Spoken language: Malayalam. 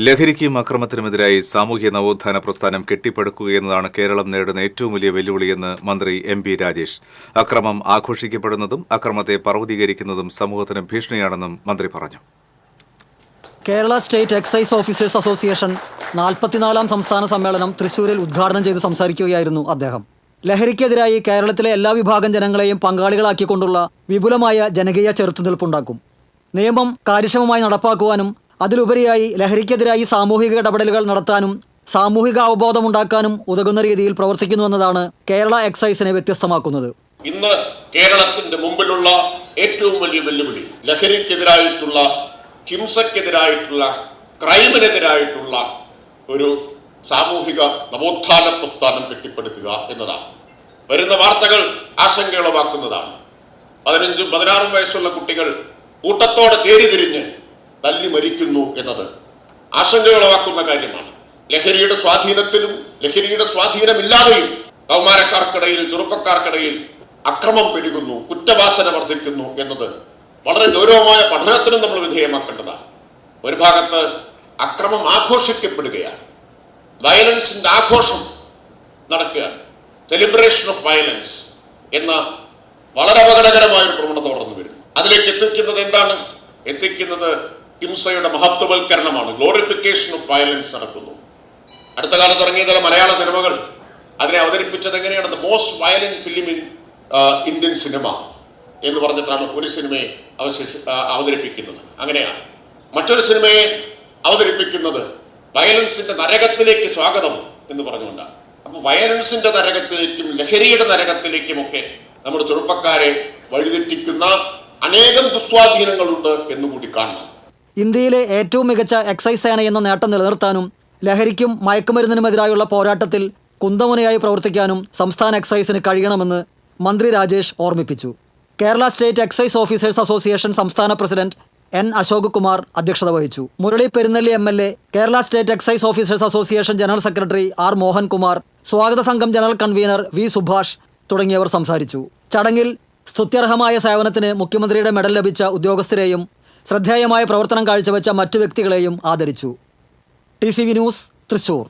ലഹരിക്കും അക്രമത്തിനുമെതിരായി സാമൂഹ്യ നവോത്ഥാന പ്രസ്ഥാനം കെട്ടിപ്പടുക്കുകയെന്നതാണ് കേരളം നേരിടുന്ന ഏറ്റവും വലിയ വെല്ലുവിളിയെന്ന് മന്ത്രി എം പി രാജേഷ്. അക്രമം ആഘോഷിക്കപ്പെടുന്നതും അക്രമത്തെ പർവ്വതീകരിക്കുന്നതും സമൂഹത്തിന് ഭീഷണിയാണെന്നും മന്ത്രി പറഞ്ഞു. Kerala state excise officers association 44-ാം സംസ്ഥാന സമ്മേളനം തൃശൂരിൽ ഉദ്ഘാടനം ചെയ്ത് സംസാരിക്കുകയായിരുന്നു അദ്ദേഹം. ലഹരിക്കെതിരായി കേരളത്തിലെ എല്ലാ വിഭാഗം ജനങ്ങളെയും പങ്കാളികളാക്കിക്കൊണ്ടുള്ള വിപുലമായ ജനകീയ ചെറുത്തുനിൽപ്പുണ്ടാക്കും. നിയമം കാര്യക്ഷമമായി നടപ്പാക്കുവാനും അതിലുപരിയായി ലഹരിക്കെതിരായി സാമൂഹിക ഇടപെടലുകൾ നടത്താനും സാമൂഹിക അവബോധമുണ്ടാക്കാനും ഉതകുന്ന രീതിയിൽ പ്രവർത്തിക്കുന്നുവെന്നതാണ് കേരള എക്സൈസിനെ വ്യത്യസ്തമാക്കുന്നത്. ഇന്ന് കേരളത്തിന്റെ മുമ്പിലുള്ള ഏറ്റവും വലിയ വെല്ലുവിളി ലഹരിക്കെതിരായിട്ടുള്ള, ഹിംസക്കെതിരായിട്ടുള്ള, ക്രൈമിനെതിരായിട്ടുള്ള ഒരു സാമൂഹിക നവോത്ഥാന പ്രസ്ഥാനം കെട്ടിപ്പടുക്കുക എന്നതാണ്. വരുന്ന വാർത്തകൾ ആശങ്കയുളവാക്കുന്നതാണ്. 15-16 വയസ്സുള്ള കുട്ടികൾ കൂട്ടത്തോടെ ചേരിതിരിഞ്ഞ് തല്ലി മരിക്കുന്നു എന്നത് ആശങ്കയുളവാക്കുന്ന കാര്യമാണ്. ലഹരിയുടെ സ്വാധീനത്തിലും ലഹരിയുടെ സ്വാധീനമില്ലാതെയും കൗമാരക്കാർക്കിടയിൽ, ചെറുപ്പക്കാർക്കിടയിൽ അക്രമം പെരുകുന്നു, കുറ്റവാസന വർദ്ധിക്കുന്നു എന്നത് വളരെ ഗൗരവമായ പഠനത്തിനും നമ്മൾ വിധേയമാക്കേണ്ടതാണ്. ഒരു ഭാഗത്ത് അക്രമം ആഘോഷിക്കപ്പെടുകയാണ്, വയലൻസിന്റെ ആഘോഷം നടക്കുകയാണ്. സെലിബ്രേഷൻ ഓഫ് വയലൻസ് എന്ന വളരെ അപകടകരമായ ഒരു പ്രവണത വളർന്നു വരുന്നു. അതിലേക്ക് എത്തിക്കുന്നത് എന്താണ്? എത്തിക്കുന്നത് ഹിംസയുടെ മഹത്വവൽക്കരണമാണ്. ഗ്ലോറിഫിക്കേഷൻ ഓഫ് വയലൻസ് നടക്കുന്നു. അടുത്ത കാലത്ത് ഇറങ്ങിയ ചില മലയാള സിനിമകൾ അതിനെ അവതരിപ്പിച്ചത് എങ്ങനെയാണ്? The most violent film in Indian cinema എന്ന് പറഞ്ഞിട്ടാണ് ഒരു സിനിമയെ അവതരിപ്പിക്കുന്നത്. അങ്ങനെയാണ് മറ്റൊരു സിനിമയെ അവതരിപ്പിക്കുന്നത് വയലൻസിന്റെ നരകത്തിലേക്ക് സ്വാഗതം എന്ന് പറഞ്ഞുകൊണ്ടാണ്. അപ്പോൾ വയലൻസിന്റെ നരകത്തിലേക്കും ലഹരിയുടെ നരകത്തിലേക്കുമൊക്കെ നമ്മുടെ ചെറുപ്പക്കാരെ വഴിതെറ്റിക്കുന്ന അനേകം ദുസ്വാധീനങ്ങളുണ്ട് എന്നുകൂടി കാണണം. ഇന്ത്യയിലെ ഏറ്റവും മികച്ച എക്സൈസ് സേന എന്ന നേട്ടം നിലനിർത്താനും ലഹരിക്കും മയക്കുമരുന്നിനുമെതിരായുള്ള പോരാട്ടത്തിൽ കുന്തമുനയായി പ്രവർത്തിക്കാനും സംസ്ഥാന എക്സൈസിന് കഴിയണമെന്ന് മന്ത്രി രാജേഷ് ഓർമ്മിപ്പിച്ചു. Kerala state excise officers association സംസ്ഥാന പ്രസിഡന്റ് എൻ അശോക് കുമാർ അധ്യക്ഷത വഹിച്ചു. Murali Perunnelli MLA, Kerala state excise officers association general secretary R Mohankumar, സ്വാഗത സംഘം ജനറൽ കൺവീനർ V സുഭാഷ് തുടങ്ങിയവർ സംസാരിച്ചു. ചടങ്ങിൽ സ്തുത്യർഹമായ സേവനത്തിന് മുഖ്യമന്ത്രിയുടെ മെഡൽ ലഭിച്ച ഉദ്യോഗസ്ഥരെയും ശ്രദ്ധേയമായ പ്രവർത്തനം കാഴ്ചവെച്ച മറ്റു വ്യക്തികളെയും ആദരിച്ചു. TCV news, Thrissur.